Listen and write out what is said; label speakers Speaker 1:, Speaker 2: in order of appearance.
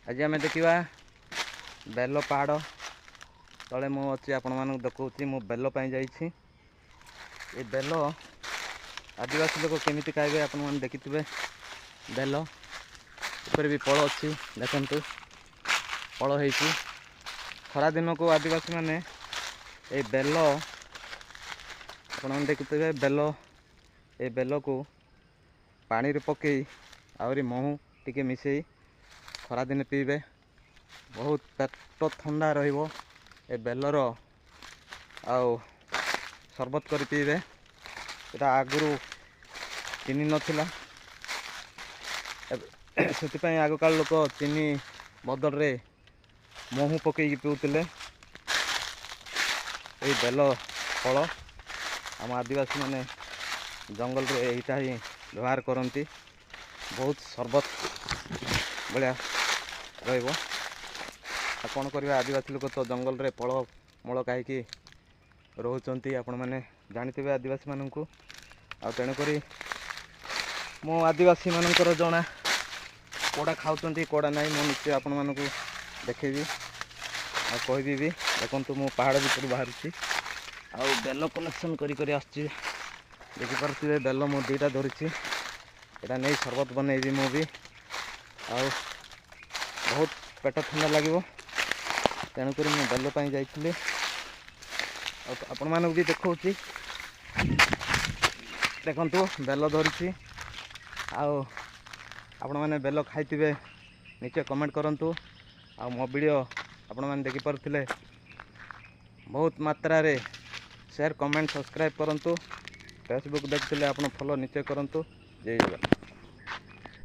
Speaker 1: आज आम देखा बेल पहाड़ तले मु अच्छी आपण मानक देखा मु बेल जाइए बेल आदिवासी लोक केमी खाइबे आपण मैंने देखिथे बेल ऊपर भी फल अच्छी देखु फल हो खरा दिन को आदिवासी माने ये बेल आपण मैंने देखिथे बेल ये बेल को पानी रे पकई आहरी महू टिके मिसई खरा दिन पीबे बहुत पेट ठंडा रहिबो ए बेलर आउ शरबत कर पीबे एटा आगुरु चीनी नथिला से आगकाल लोक चीनी बदल रे महू पकई पीउतिले ए बेल फल आम आदिवासी माने जंगल रे एटा ही व्यवहार करती बहुत शरबत भाया रहिबो कौन करवा आदिवासी लोक तो जंगल रे फल मूल कहीं रोचंती आपण मैंने जानी आदिवासी मानू आ तेणुक मो आदिवासी मानकर जना कोड़ा खाऊँ कोड़ा ना मो निश्चय आपण मानक देखेबी आ कहबी भी देखु मु पहाड़ भर बाहर आउ बेल कलेक्शन करी आसची देखिपे बेल मु दुईटा धरी यहाँ नहीं शरबत बनईबी मु भी आउ बहुत पेट ठंडा लगे तेणुक मुझे बेल जाइए आपण मानक भी देखा देखु बेल धरी आपण मैंने बेल खाइए नीचे कमेंट करूँ आ मो वीडियो आपण मैंने देखिपे बहुत मात्रा रे शेयर कमेंट सब्सक्राइब करूँ फेसबुक देखते आप फॉलो नीचे करूँ जय जगन्नाथ।